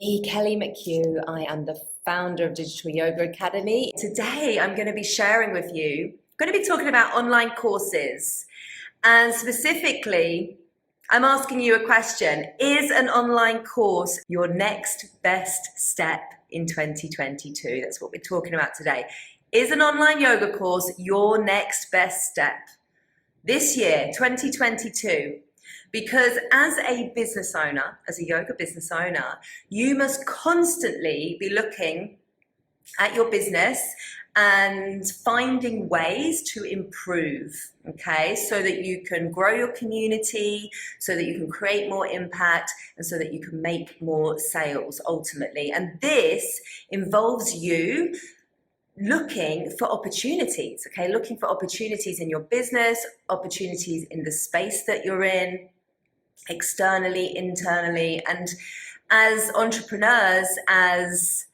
Hey, Kelly McHugh. I am the founder of Digital Yoga Academy. Today, I'm going to be sharing with you, going to be talking about online courses. And specifically, I'm asking you a question. Is an online course your next best step in 2022? That's what we're talking about today. Is an online yoga course your next best step this year, 2022? Because as a business owner, as a yoga business owner, you must constantly be looking at your business and finding ways to improve, okay? So that you can grow your community, so that you can create more impact, and so that you can make more sales ultimately. And this involves you looking for opportunities, okay? Looking for opportunities in your business, opportunities in the space that you're in, externally, internally, and as entrepreneurs, as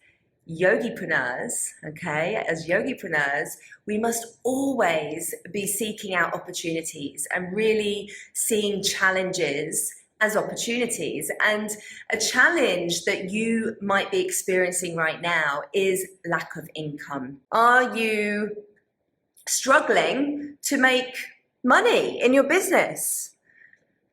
yogipreneurs, okay, as yogipreneurs, we must always be seeking out opportunities and really seeing challenges as opportunities. And a challenge that you might be experiencing right now is lack of income. Are you struggling to make money in your business?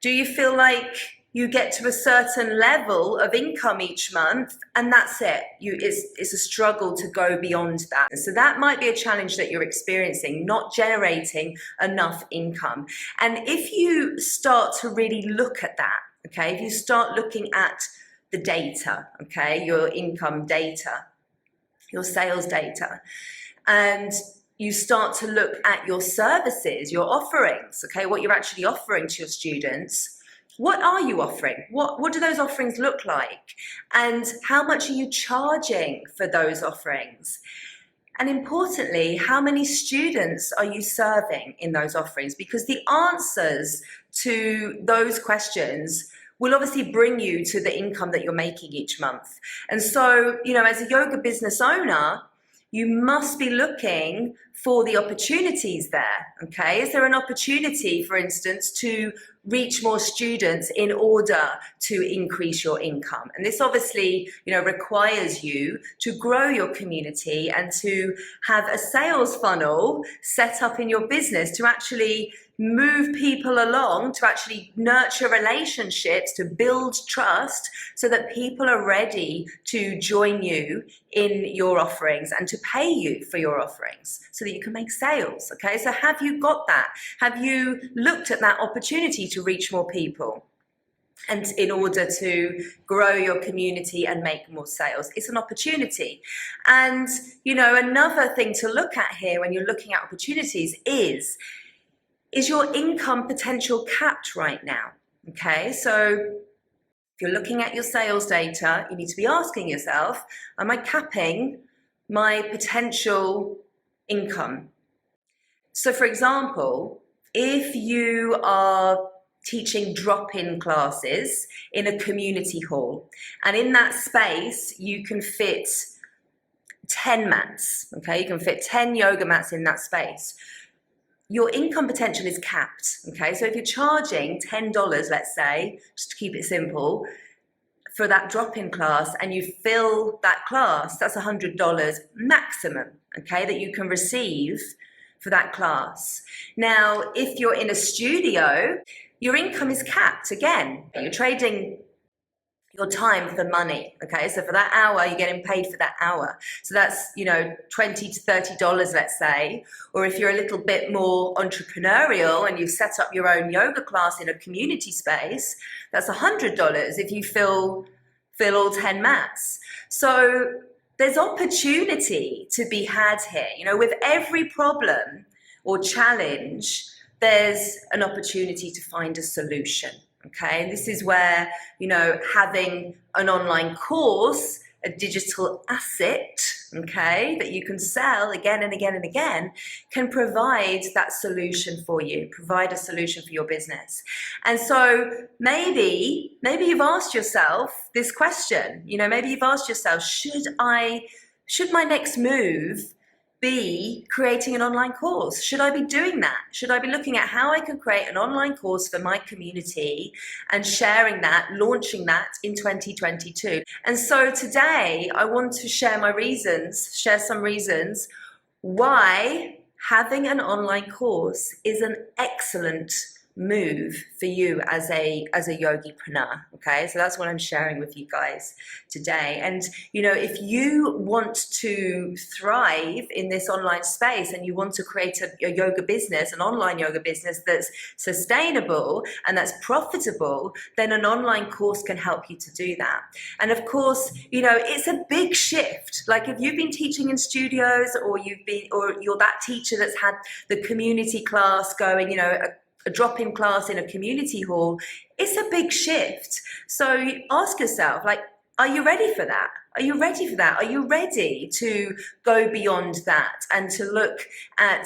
Do you feel like you get to a certain level of income each month and that's it? It's a struggle to go beyond that. So that might be a challenge that you're experiencing, not generating enough income. And if you start to really look at that, okay, if you start looking at the data, okay, your income data, your sales data, and you start to look at your services, your offerings, okay, what you're actually offering to your students. What are you offering? What do those offerings look like? And how much are you charging for those offerings? And importantly, how many students are you serving in those offerings? Because the answers to those questions will obviously bring you to the income that you're making each month. And so, as a yoga business owner, you must be looking for the opportunities there, okay? Is there an opportunity, for instance, to reach more students in order to increase your income? And this obviously, requires you to grow your community and to have a sales funnel set up in your business to actually move people along, to actually nurture relationships, to build trust so that people are ready to join you in your offerings and to pay you for your offerings so that you can make sales, okay? So have you got that? Have you looked at that opportunity to reach more people? And in order to grow your community and make more sales, it's an opportunity. And, another thing to look at here when you're looking at opportunities is your income potential capped right now? Okay, so if you're looking at your sales data, you need to be asking yourself, am I capping my potential income? So for example, if you are teaching drop-in classes in a community hall, and in that space you can fit 10 mats, okay, you can fit 10 yoga mats in that space. Your income potential is capped, okay? So if you're charging $10, let's say, just to keep it simple, for that drop-in class and you fill that class, that's $100 maximum, okay, that you can receive for that class. Now, if you're in a studio, your income is capped again. You're trading your time for money, okay? So for that hour, you're getting paid for that hour. So that's, $20 to $30, let's say. Or if you're a little bit more entrepreneurial and you set up your own yoga class in a community space, that's $100 if you fill all 10 mats. So there's opportunity to be had here. With every problem or challenge, there's an opportunity to find a solution. Okay, and this is where, having an online course, a digital asset, okay, that you can sell again and again and again, can provide that solution for you, provide a solution for your business. And so maybe you've asked yourself this question, maybe you've asked yourself, should my next move be creating an online course? Should I be doing that? Should I be looking at how I can create an online course for my community and sharing that, launching that in 2022? And so today I want to share some reasons why having an online course is an excellent move for you as a yogipreneur. Okay, so that's what I'm sharing with you guys today. And if you want to thrive in this online space and you want to create a yoga business, an online yoga business that's sustainable and that's profitable, then an online course can help you to do that. And of course, it's a big shift. Like if you've been teaching in studios, or you're that teacher that's had the community class going, a drop-in class in a community hall, it's a big shift. So you ask yourself, like, are you ready for that? Are you ready for that? Are you ready to go beyond that and to look at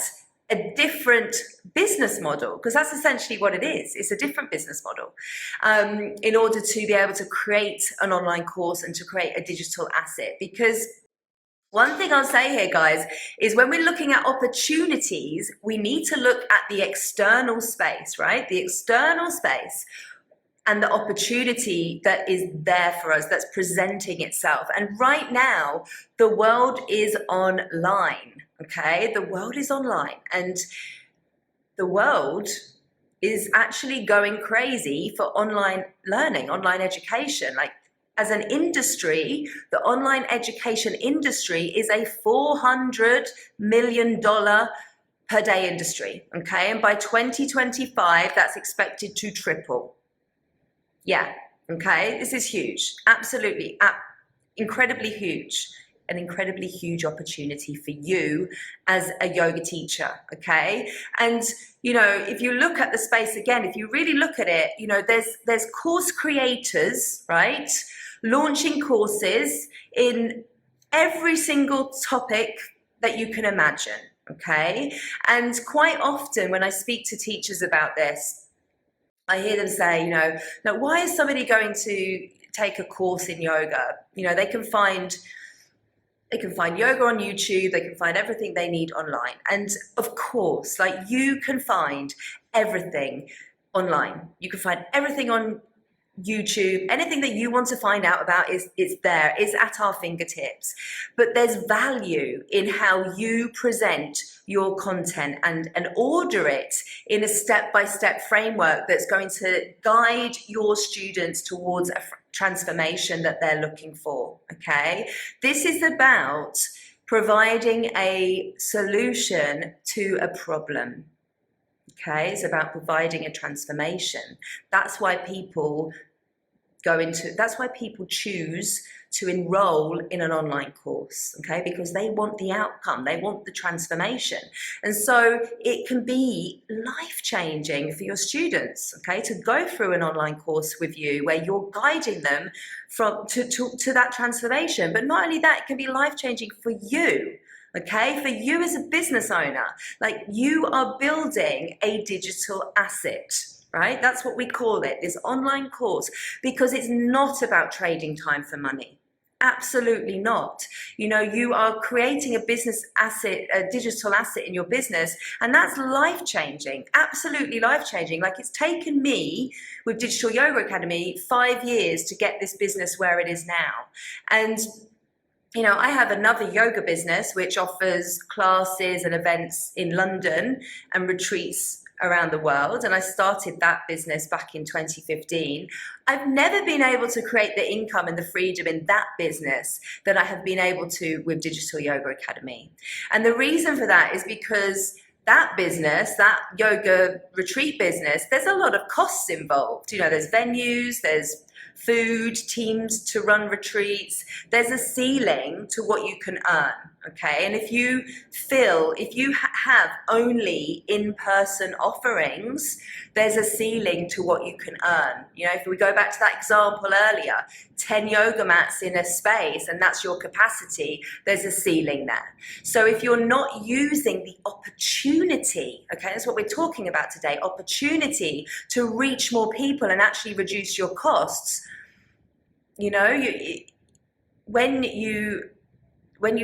a different business model? Because that's essentially what it is. It's a different business model in order to be able to create an online course and to create a digital asset. Because one thing I'll say here, guys, is when we're looking at opportunities, we need to look at the external space, right? The external space and the opportunity that is there for us, that's presenting itself. And right now, the world is online, okay? The world is online, and the world is actually going crazy for online learning, online education. Like, as an industry, the online education industry is a $400 million per day industry, okay? And by 2025, that's expected to triple. Yeah, okay? This is huge, absolutely, incredibly huge. An incredibly huge opportunity for you as a yoga teacher, okay? And if you look at the space again, if you really look at it, there's course creators, right, launching courses in every single topic that you can imagine, okay? And quite often when I speak to teachers about this, I hear them say, now why is somebody going to take a course in yoga? They can find yoga on YouTube, they can find everything they need online. And of course, like, you can find everything online. You can find everything on YouTube. Anything that you want to find out about is there, is at our fingertips. But there's value in how you present your content and order it in a step-by-step framework that's going to guide your students towards a transformation that they're looking for, okay? This is about providing a solution to a problem, okay? It's about providing a transformation. That's why people choose to enroll in an online course, okay? Because they want the outcome, they want the transformation. And so it can be life-changing for your students, okay, to go through an online course with you where you're guiding them to that transformation. But not only that, it can be life-changing for you, okay, for you as a business owner. Like, you are building a digital asset, right? That's what we call it, this online course, because it's not about trading time for money. Absolutely not. You are creating a business asset, a digital asset in your business, and that's life-changing, absolutely life-changing. Like, it's taken me with Digital Yoga Academy 5 years to get this business where it is now. And I have another yoga business which offers classes and events in London and retreats around the world, and I started that business back in 2015. I've never been able to create the income and the freedom in that business that I have been able to with Digital Yoga Academy. And the reason for that is because that business, that yoga retreat business, there's a lot of costs involved. There's venues, there's food, teams to run retreats. There's a ceiling to what you can earn, okay? And if you have only in-person offerings, there's a ceiling to what you can earn. If we go back to that example earlier, 10 yoga mats in a space, and that's your capacity, there's a ceiling there. So if you're not using the opportunity, okay, that's what we're talking about today, opportunity to reach more people and actually reduce your costs, when you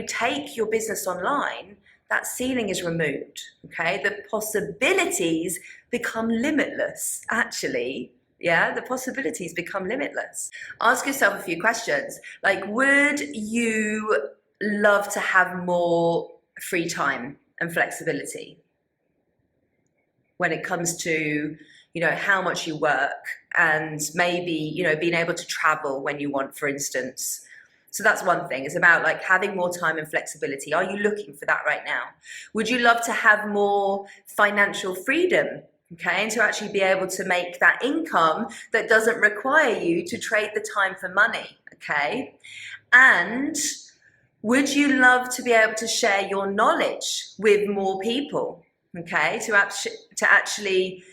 take your business online, that ceiling is removed, okay? The possibilities become limitless, actually. Yeah, the possibilities become limitless. Ask yourself a few questions. Like, would you love to have more free time and flexibility when it comes to, how much you work, and maybe, being able to travel when you want, for instance? So that's one thing. It's about like having more time and flexibility. Are you looking for that right now? Would you love to have more financial freedom? Okay, and to actually be able to make that income that doesn't require you to trade the time for money. Okay, and would you love to be able to share your knowledge with more people? Okay, to actually,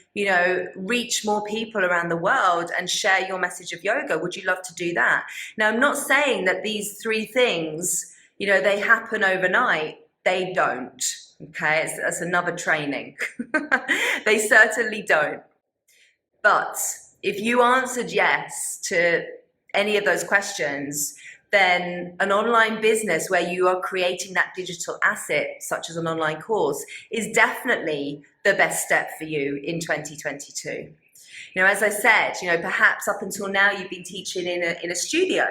reach more people around the world and share your message of yoga. Would you love to do that? Now, I'm not saying that these three things, they happen overnight. They don't. Okay, that's another training. They certainly don't. But if you answered yes to any of those questions, then an online business where you are creating that digital asset, such as an online course, is definitely the best step for you in 2022. As I said, perhaps up until now you've been teaching in a studio,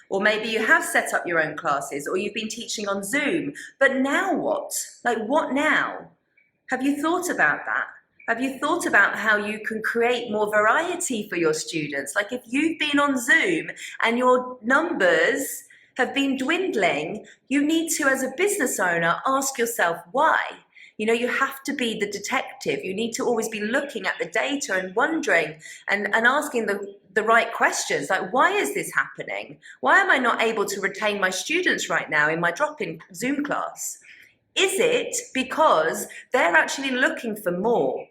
or maybe you have set up your own classes, or you've been teaching on Zoom. But now what? Like, what now? Have you thought about that? Have you thought about how you can create more variety for your students? Like, if you've been on Zoom and your numbers have been dwindling, you need to, as a business owner, ask yourself why. You have to be the detective. You need to always be looking at the data and wondering and asking the right questions. Like, why is this happening? Why am I not able to retain my students right now in my drop-in Zoom class? Is it because they're actually looking for more?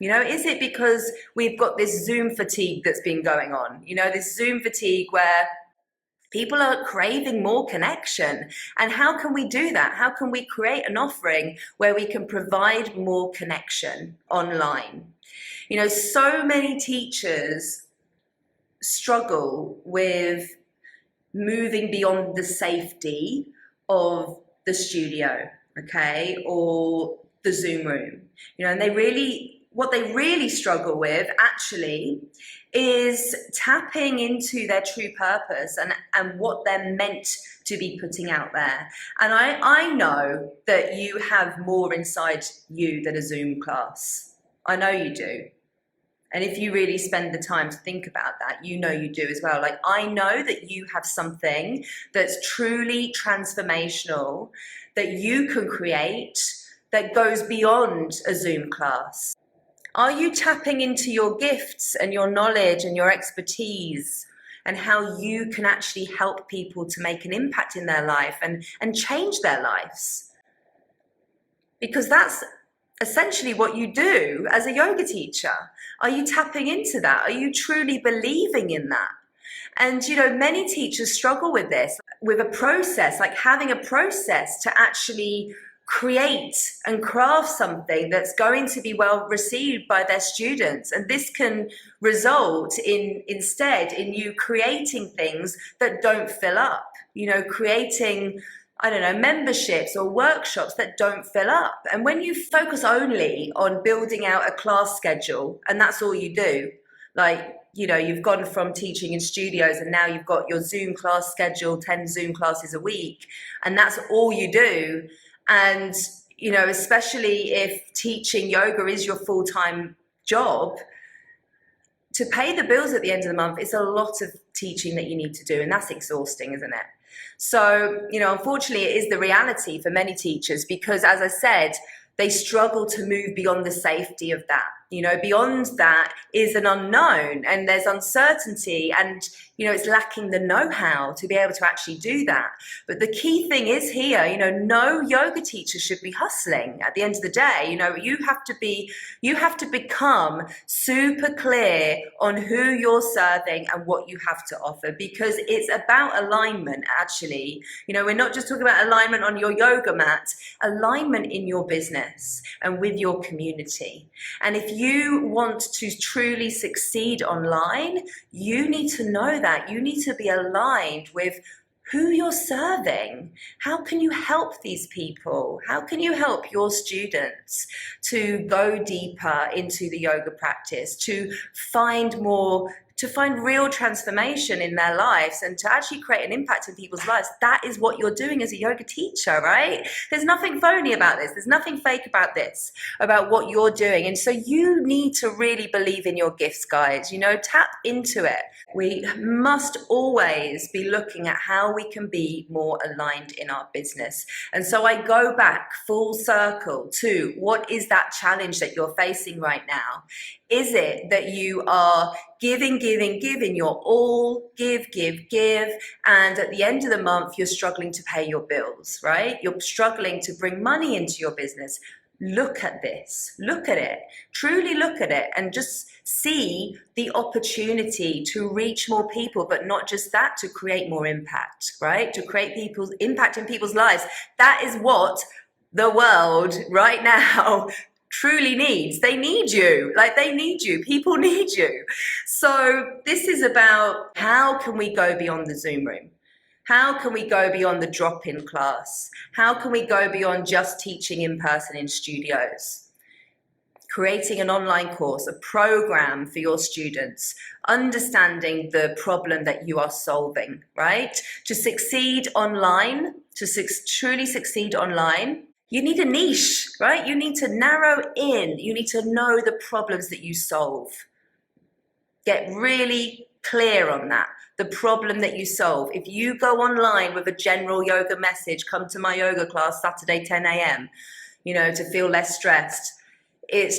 Is it because we've got this Zoom fatigue that's been going on? This Zoom fatigue where people are craving more connection. And how can we do that? How can we create an offering where we can provide more connection online? So many teachers struggle with moving beyond the safety of the studio, okay, or the Zoom room. And what they really struggle with actually is tapping into their true purpose and what they're meant to be putting out there. And I know that you have more inside you than a Zoom class. I know you do. And if you really spend the time to think about that, you do as well. Like, I know that you have something that's truly transformational that you can create that goes beyond a Zoom class. Are you tapping into your gifts and your knowledge and your expertise and how you can actually help people to make an impact in their life and change their lives? Because that's essentially what you do as a yoga teacher. Are you tapping into that? Are you truly believing in that? And, many teachers struggle with this, with a process, like having a process to actually create and craft something that's going to be well received by their students. And this can result instead in you creating things that don't fill up, creating, memberships or workshops that don't fill up. And when you focus only on building out a class schedule, and that's all you do, like, you've gone from teaching in studios and now you've got your Zoom class schedule, 10 Zoom classes a week, and that's all you do. And, especially if teaching yoga is your full-time job, to pay the bills at the end of the month, it's a lot of teaching that you need to do, and that's exhausting, isn't it? So, unfortunately, it is the reality for many teachers because, as I said, they struggle to move beyond the safety of that. Beyond that is an unknown and there's uncertainty and, it's lacking the know-how to be able to actually do that. But the key thing is here, no yoga teacher should be hustling at the end of the day. You have to become super clear on who you're serving and what you have to offer, because it's about alignment, actually. We're not just talking about alignment on your yoga mat, alignment in your business and with your community. And if you want to truly succeed online, you need to know that. You need to be aligned with who you're serving. How can you help these people? How can you help your students to go deeper into the yoga practice, to find real transformation in their lives and to actually create an impact in people's lives? That is what you're doing as a yoga teacher, right? There's nothing phony about this. There's nothing fake about this, about what you're doing. And so you need to really believe in your gifts, guys. Tap into it. We must always be looking at how we can be more aligned in our business. And so I go back full circle to, what is that challenge that you're facing right now? Is it that you are giving your all, give, and at the end of the month, you're struggling to pay your bills, right? You're struggling to bring money into your business. Look at this, look at it, truly look at it, and just see the opportunity to reach more people, but not just that, to create more impact, right? To create impact in people's lives. That is what the world right now truly needs. They need you. They need you. People need you. So this is about, how can we go beyond the Zoom room? How can we go beyond the drop-in class? How can we go beyond just teaching in person in studios? Creating an online course, a program for your students, understanding the problem that you are solving, right? To succeed online, truly succeed online, you need a niche, right? You need to narrow in. You need to know the problems that you solve. Get really clear on that, the problem that you solve. If you go online with a general yoga message, come to my yoga class Saturday 10 a.m., to feel less stressed, it's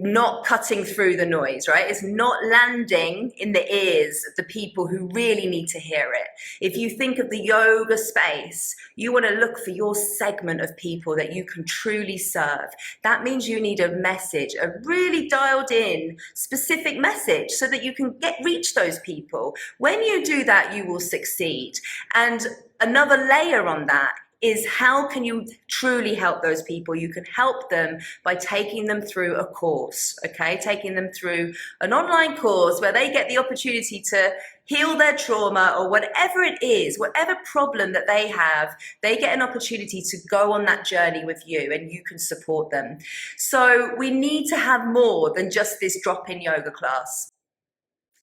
not cutting through the noise, right? It's not landing in the ears of the people who really need to hear it. If you think of the yoga space, you want to look for your segment of people that you can truly serve. That means you need a message, a really dialed in, specific message, so that you can reach those people. When you do that, you will succeed. And another layer on that is, how can you truly help those people? You can help them by taking them through a course, okay? Taking them through an online course where they get the opportunity to heal their trauma, or whatever it is, whatever problem that they have, they get an opportunity to go on that journey with you, and you can support them. So we need to have more than just this drop-in yoga class.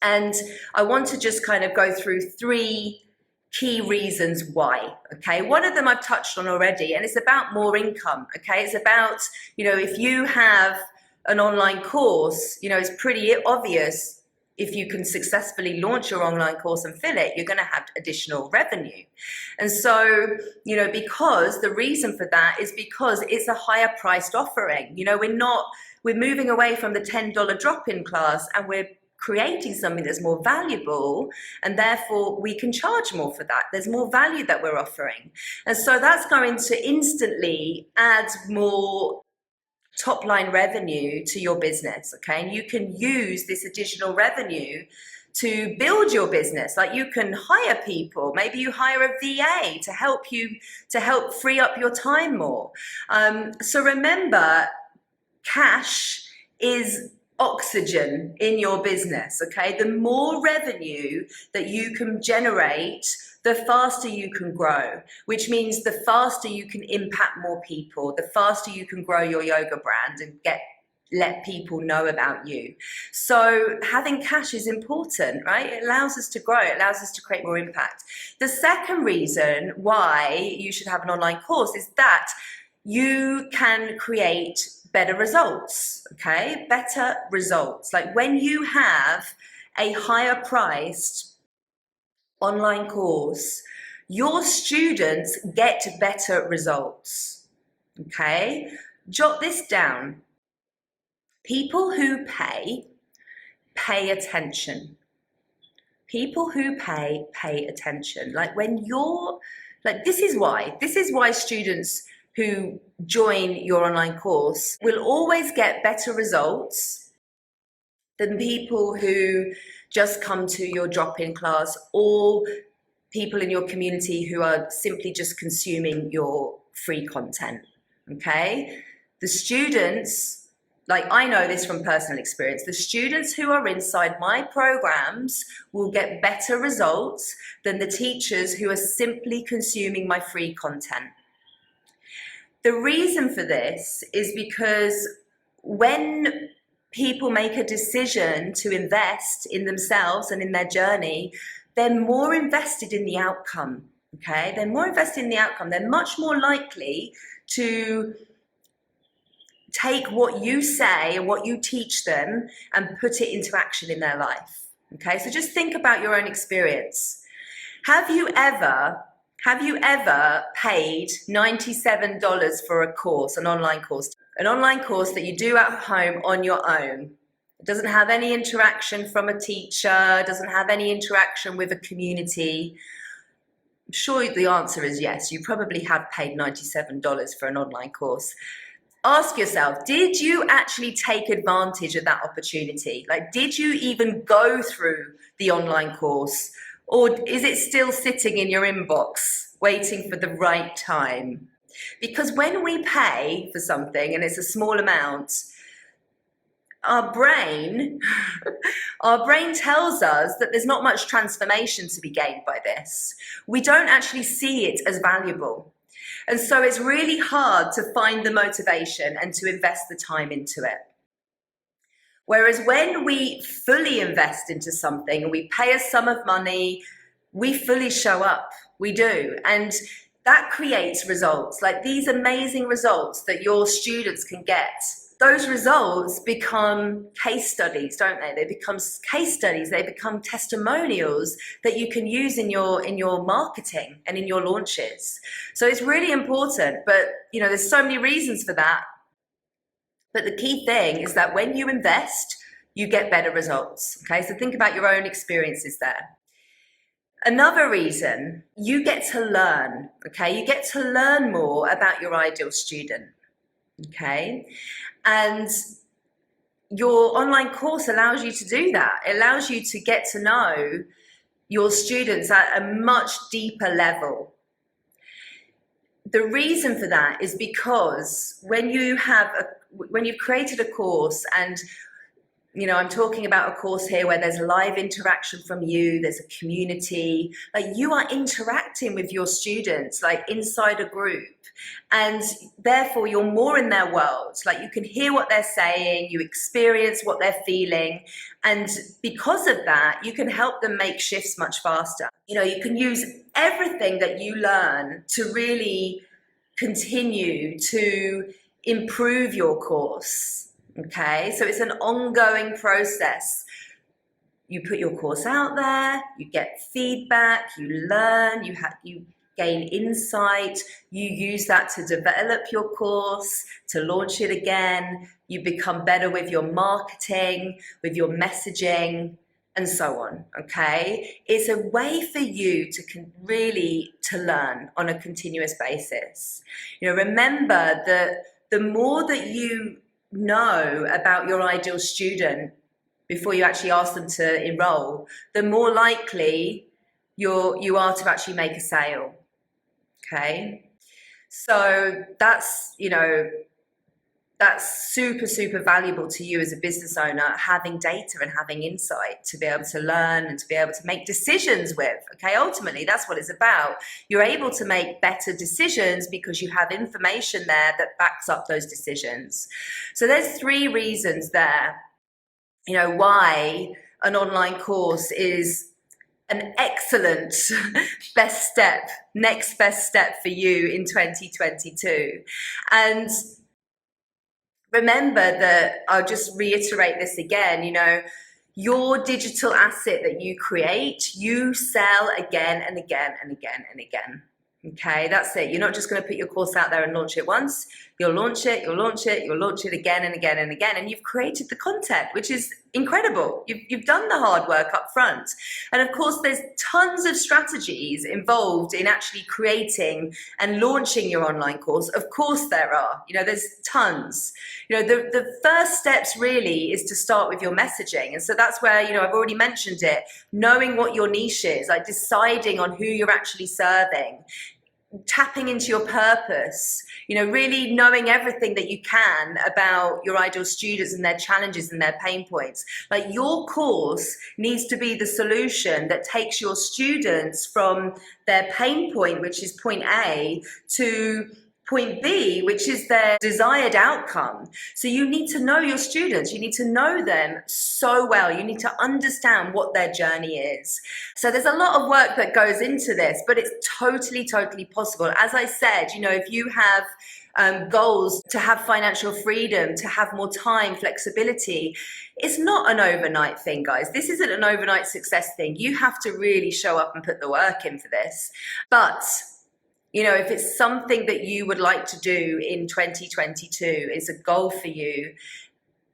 And I want to just kind of go through 3 key reasons why, okay? One of them I've touched on already, and it's about more income, okay? It's about, if you have an online course, it's pretty obvious, if you can successfully launch your online course and fill it, you're going to have additional revenue. And so, because the reason for that is because it's a higher priced offering. We're moving away from the $10 drop-in class, and we're creating something that's more valuable, and therefore we can charge more for that. There's more value that we're offering. And so that's going to instantly add more top line revenue to your business, okay? And you can use this additional revenue to build your business. Like, you can hire people, maybe you hire a VA to help free up your time more. So remember, cash is oxygen in your business, okay? The more revenue that you can generate, the faster you can grow, which means the faster you can impact more people, the faster you can grow your yoga brand and let people know about you. So having cash is important, right? It allows us to grow, it allows us to create more impact. The second reason why you should have an online course is that you can create better results, okay? Better results. Like, when you have a higher priced online course, your students get better results, okay? Jot this down. People who pay attention. People who pay attention. Like, this is why students who join your online course will always get better results than people who just come to your drop-in class, or people in your community who are simply just consuming your free content, okay? The students like I know this from personal experience, the students who are inside my programs will get better results than the teachers who are simply consuming my free content. The reason for this is because when people make a decision to invest in themselves and in their journey, they're more invested in the outcome, okay? They're more invested in the outcome. They're much more likely to take what you say and what you teach them and put it into action in their life, okay? So just think about your own experience. Have you ever paid $97 for a course, an online course that you do at home on your own? It doesn't have any interaction from a teacher, doesn't have any interaction with a community. I'm sure the answer is yes. You probably have paid $97 for an online course. Ask yourself, did you actually take advantage of that opportunity? Like, did you even go through the online course? Or is it still sitting in your inbox, waiting for the right time? Because when we pay for something, and it's a small amount, our brain tells us that there's not much transformation to be gained by this. We don't actually see it as valuable. And so it's really hard to find the motivation and to invest the time into it. Whereas when we fully invest into something and we pay a sum of money, we fully show up, we do. And that creates results, like these amazing results that your students can get. Those results become case studies, don't they? They become case studies, they become testimonials that you can use in your marketing and in your launches. So it's really important, but there's so many reasons for that. But the key thing is that when you invest, you get better results, okay? So think about your own experiences there. Another reason, you get to learn, okay? You get to learn more about your ideal student, okay? And your online course allows you to do that. It allows you to get to know your students at a much deeper level. The reason for that is because when you've created a course, and I'm talking about a course here where there's live interaction from you, there's a community, like you are interacting with your students like inside a group, and therefore you're more in their world. Like you can hear what they're saying, you experience what they're feeling, and because of that you can help them make shifts much faster. You can use everything that you learn to really continue to improve your course. Okay, so it's an ongoing process. You put your course out there, you get feedback, you learn, you gain insight, you use that to develop your course, to launch it again, you become better with your marketing, with your messaging, and so on, okay? It's a way for you to really learn on a continuous basis. Remember that the more that you know about your ideal student before you actually ask them to enroll, the more likely you are to actually make a sale, okay? So that's super, super valuable to you as a business owner, having data and having insight to be able to learn and to be able to make decisions with, okay? Ultimately, that's what it's about. You're able to make better decisions because you have information there that backs up those decisions. So there's 3 reasons there, why an online course is an excellent next best step for you in 2022. And remember that, I'll just reiterate this again, your digital asset that you create, you sell again and again and again and again. Okay, that's it. You're not just going to put your course out there and launch it once. You'll launch it, you'll launch it, you'll launch it again and again and again. And you've created the content, which is incredible. You've done the hard work up front. And of course, there's tons of strategies involved in actually creating and launching your online course. Of course there are. There's tons. The first steps really is to start with your messaging. And so that's where, I've already mentioned it, knowing what your niche is, like deciding on who you're actually serving. tapping into your purpose, really knowing everything that you can about your ideal students and their challenges and their pain points. Like, your course needs to be the solution that takes your students from their pain point, which is point A, to point B, which is their desired outcome. So you need to know your students. You need to know them so well. You need to understand what their journey is. So there's a lot of work that goes into this, but it's totally, totally possible. As I said, if you have goals to have financial freedom, to have more time, flexibility, it's not an overnight thing, guys. This isn't an overnight success thing. You have to really show up and put the work in for this. But if it's something that you would like to do in 2022, is a goal for you,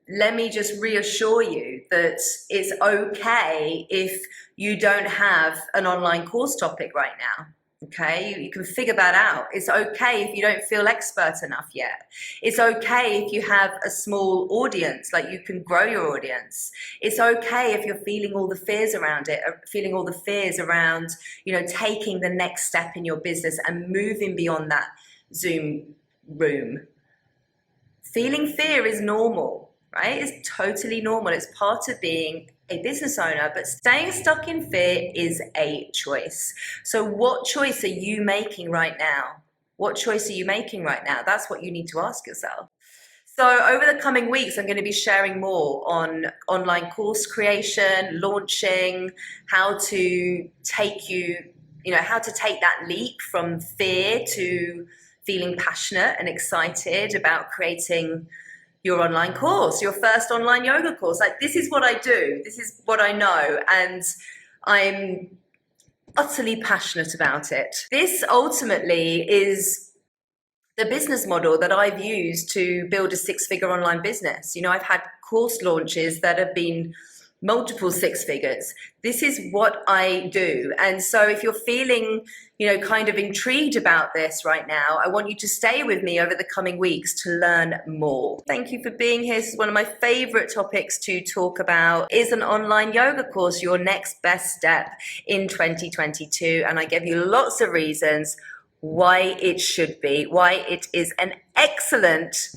let me just reassure you that it's okay if you don't have an online course topic right now. Okay, you can figure that out. It's okay if you don't feel expert enough yet. It's okay if you have a small audience, like you can grow your audience. It's okay if you're feeling all the fears around it, feeling all the fears around, taking the next step in your business and moving beyond that Zoom room. Feeling fear is normal, right? It's totally normal. It's part of being a business owner, but staying stuck in fear is a choice. So what choice are you making right now? What choice are you making right now? That's what you need to ask yourself. So over the coming weeks, I'm going to be sharing more on online course creation, launching, how to take how to take that leap from fear to feeling passionate and excited about creating your online course, your first online yoga course. Like, this is what I do. This is what I know. And I'm utterly passionate about it. This ultimately is the business model that I've used to build a 6-figure online business. I've had course launches that have been multiple 6 figures. This is what I do. And so if you're feeling, kind of intrigued about this right now, I want you to stay with me over the coming weeks to learn more. Thank you for being here. This is one of my favorite topics to talk about. Is an online yoga course your next best step in 2022? And I give you lots of reasons why it should be, why it is an excellent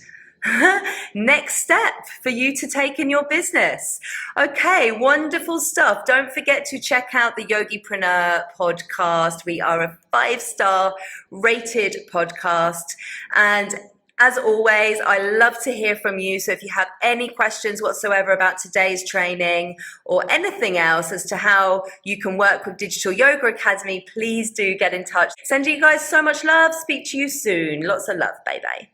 next step for you to take in your business. Okay, wonderful stuff. Don't forget to check out the Yogipreneur podcast. We are a 5-star rated podcast. And as always, I love to hear from you. So if you have any questions whatsoever about today's training or anything else as to how you can work with Digital Yoga Academy, please do get in touch. Sending you guys so much love. Speak to you soon. Lots of love. Bye bye.